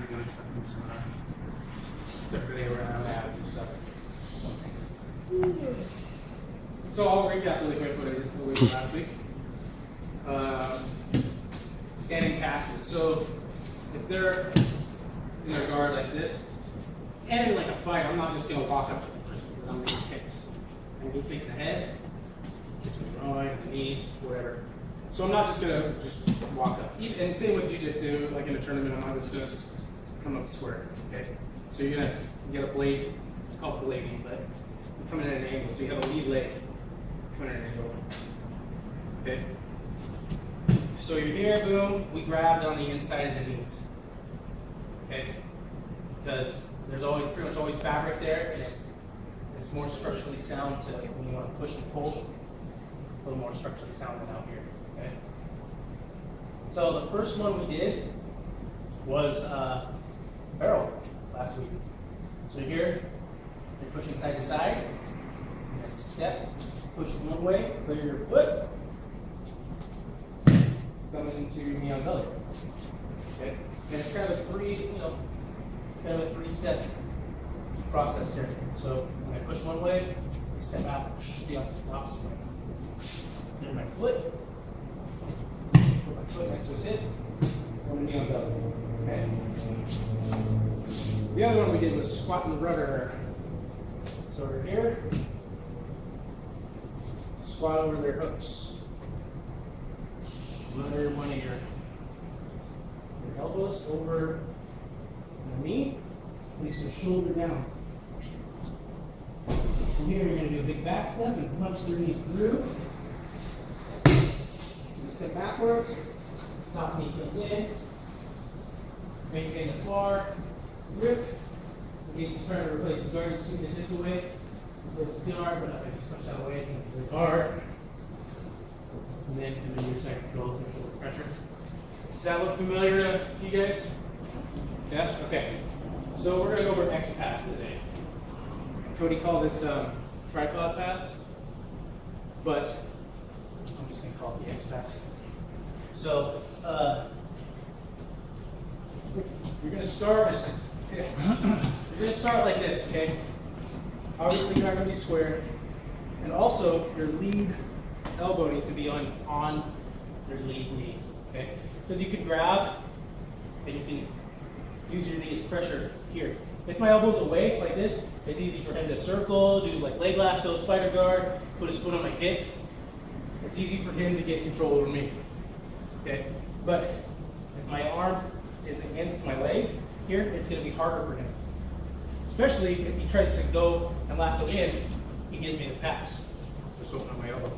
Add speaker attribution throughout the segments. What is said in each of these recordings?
Speaker 1: doing stuff in the seminar. Except for they were on ads and stuff. So I'll recap really quick what we did last week. Standing passes. So if they're in their guard like this, and in like a fight, I'm not just going to walk up to the person because I'm going to get kicks. I'm going to get kicks in the head, kicks in the groin, the knees, whatever. So I'm not just going to just walk up. And same with jiu-jitsu, like in a tournament, I'm not just going to come up square. Okay? So you're going to get a blade, it's called blading, but you're coming at an angle. So you have a lead leg coming at an angle. Okay? So you're here, boom, we grabbed on the inside of the knees. Okay? Because there's always pretty much always fabric there, and it's more structurally sound to when you want to push and pull. It's a little more structurally sound than out here. Okay. So the first one we did was barrel last week. So here you're pushing side to side. You're gonna step, push one way, clear your foot, come into your knee on belly. Okay. And it's kind of a three-step process here. So when I push one way, I step out, push the opposite way. There's my foot. Put my foot next to his hip. One knee on belly. Okay. The other one we did was squat and rudder. So over here, squat over their hooks. Rudder one of your elbows over the knee, place your shoulder down. From here, you're going to do a big back step and punch their knee through. You step backwards, top knee comes in, maintain the bar, grip. In case he's trying to replace his guard, just swing his hips away, replace his guard, but I just push that away, so you the guard. And then come into your side control, shoulder pressure. Does that look familiar to you guys? Yeah? Okay. So we're going to go over X pass today. Cody called it tripod pass, but I'm just going to call it the X pass. So you're going to start. You're going to start like this, okay? Obviously, you're not going to be square, and also your lead elbow needs to be on your lead knee, okay? Because you can grab and you can use your knee as pressure here. If my elbow's away like this, it's easy for him to circle, do like leg lasso, spider guard, put his foot on my hip. It's easy for him to get control over me, okay? But if my arm is against my leg here, it's going to be harder for him. Especially if he tries to go and lasso in, he gives me the pass. Just open up my elbow.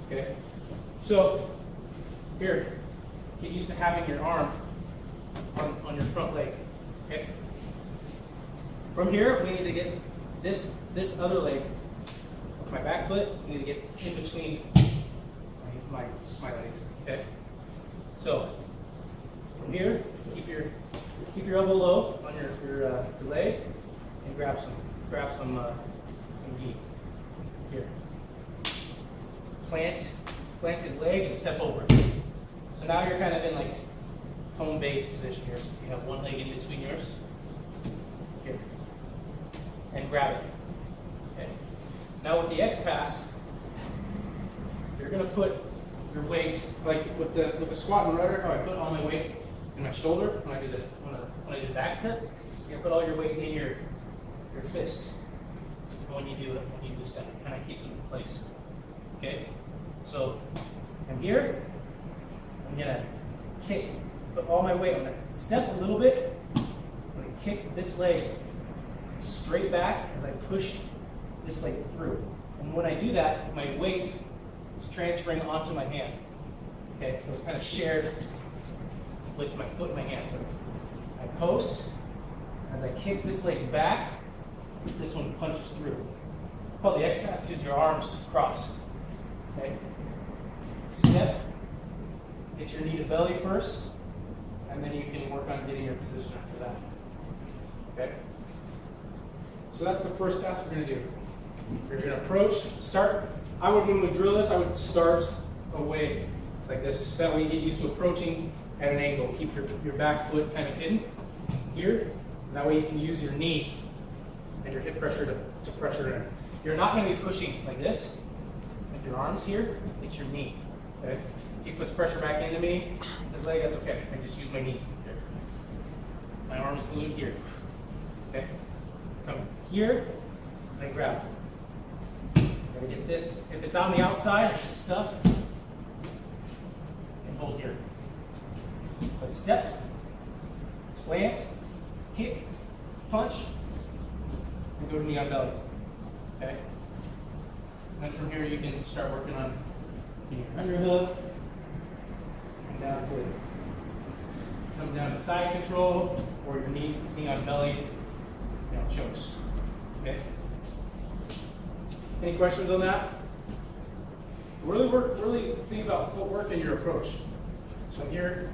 Speaker 1: Okay? So, here, get used to having your arm on your front leg. Okay? From here, we need to get this other leg, my back foot, we need to get in between my legs. Okay? So, from here, keep your elbow low on your leg and grab some gi. Here. Plant his leg and step over. So now you're kind of in like home base position here. You have one leg in between yours. Here. And grab it. Okay. Now with the X pass, you're gonna put your weight, like with the squat and rudder, how I put all my weight in my shoulder when I do the back step, you're gonna put all your weight in your fist when you do the step. It kind of keeps them in place. Okay? So I'm here, I'm gonna kick, put all my weight, I'm gonna step a little bit, I'm gonna kick this leg straight back as I push this leg through. And when I do that, my weight is transferring onto my hand. Okay, so it's kind of shared with my foot and my hand. I post, as I kick this leg back, this one punches through. It's called the X pass because your arms cross. Okay? Step, get your knee to belly first, and then you can work on getting your position after that. Okay? So that's the first pass we're going to do. You're going to approach, start. When we drill this, I would start away like this, so that way you get used to approaching at an angle. Keep your back foot kind of hidden. here. That way you can use your knee and your hip pressure to pressure in. You're not going to be pushing like this with your arms here. It's your knee. Okay? If he puts pressure back into me, this leg, that's okay. I just use my knee here. My arm is glued here. Okay? Come here, and I grab. I'm gonna get this. If it's on the outside, it's stuff. And hold here. But step, plant, kick, punch, and go to knee on belly. Okay? And then from here you can start working on your underhook. And down to come down to side control or your knee on belly, chokes. Okay? Any questions on that? Really think about footwork and your approach. So here,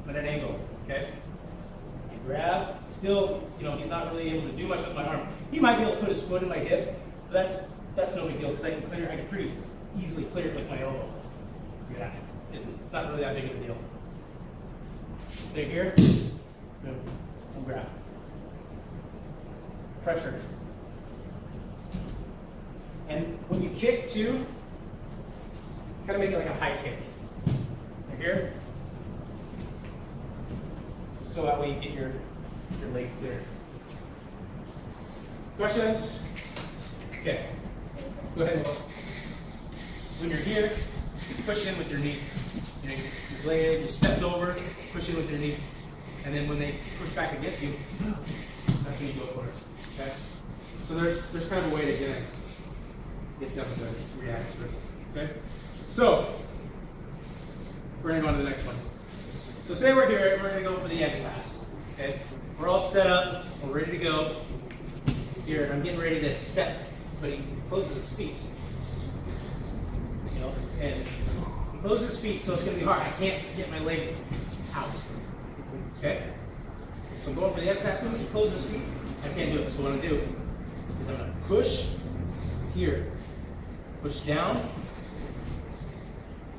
Speaker 1: I'm at an angle, okay? I grab, still, he's not really able to do much with my arm. He might be able to put his foot in my hip, but that's no big deal because I can pretty easily clear it with my elbow. Yeah, it's not really that big of a deal. Stay here, boom, and grab. Pressure. And when you kick too, kind of make it like a high kick. Right here. So that way you get your leg clear. Questions? Okay. Let's go ahead and when you're here, you push in with your knee. Your leg, you stepped over, push in with your knee. And then when they push back against you, that's when you go for it. Okay? So there's kind of a way to get them to react to it. Okay? So we're going to go on to the next one. So say we're here, we're going to go for the edge pass. Okay? We're all set up, we're ready to go. Here, I'm getting ready to step, but he closes his feet. And he closes his feet, so it's going to be hard. I can't get my leg out. Okay? So I'm going for the edge pass move, he closes his feet. I can't do it. So what I'm going to do is I'm going to push here, push down,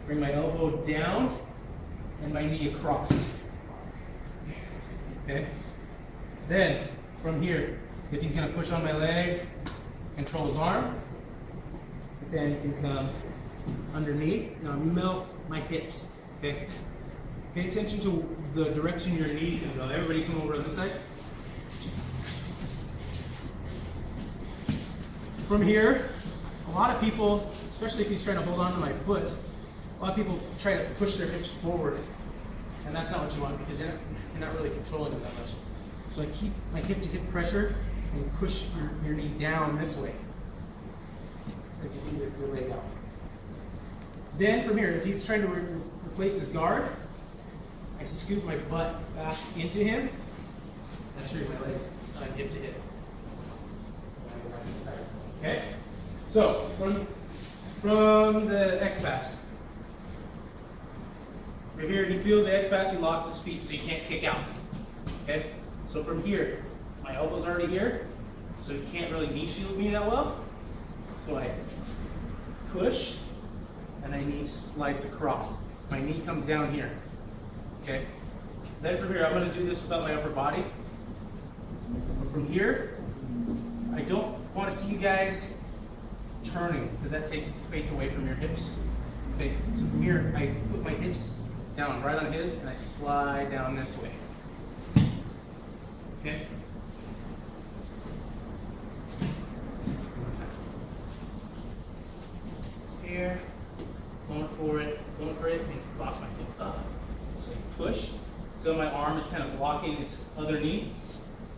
Speaker 1: bring my elbow down, and my knee across. Okay? Then, from here, if he's going to push on my leg, control his arm, then you can come underneath. Now melt my hips. Okay? Pay attention to the direction your knees can go. Everybody come over on this side. From here, a lot of people, especially if he's trying to hold on to my foot, a lot of people try to push their hips forward. And that's not what you want because you're not really controlling them that much. So I keep my hip to hip pressure and push your knee down this way as you do your leg out. Then from here, if he's trying to replace his guard, I scoot my butt back into him. And I show you my leg hip to hip. Okay? So, from the X-Pass. Right here, he feels the X-Pass, he locks his feet so he can't kick out. Okay? So from here, my elbow's already here, so you can't really knee shield me that well. So I push, and I knee slice across. My knee comes down here. Okay? Then from here, I'm going to do this without my upper body. But from here, I don't want to see you guys turning because that takes the space away from your hips. Okay, so from here, I put my hips down right on his and I slide down this way. Okay? Here, going for it, and box my foot up. So you push. So my arm is kind of blocking this other knee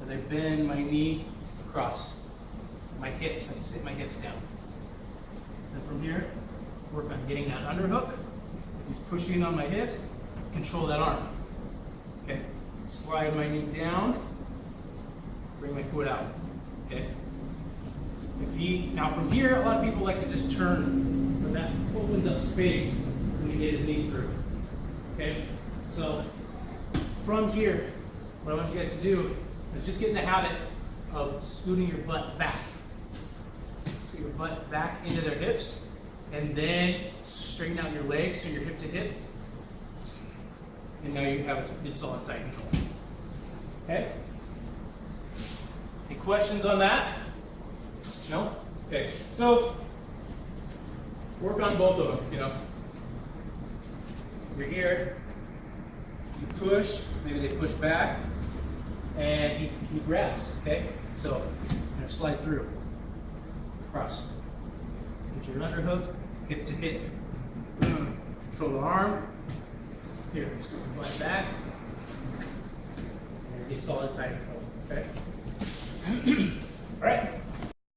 Speaker 1: as I bend my knee across. My hips, I sit my hips down. And from here, work on getting that underhook. He's pushing on my hips, control that arm. Okay? Slide my knee down, bring my foot out. Okay? Now from here, a lot of people like to just turn, but that opens up space when you get his knee through. Okay? So from here, what I want you guys to do is just get in the habit of scooting your butt back. Scoot your butt back into their hips, and then straighten out your legs so you're hip to hip. And now you have a good solid side control. Okay? Questions on that? No? Okay, so work on both of them, you know. You're here, you push, maybe they push back, and he grabs, okay? So I'm gonna slide through, cross. Get your underhook, hip to hip. Control the arm. Here, just slide back. And get solid tight, okay? All right.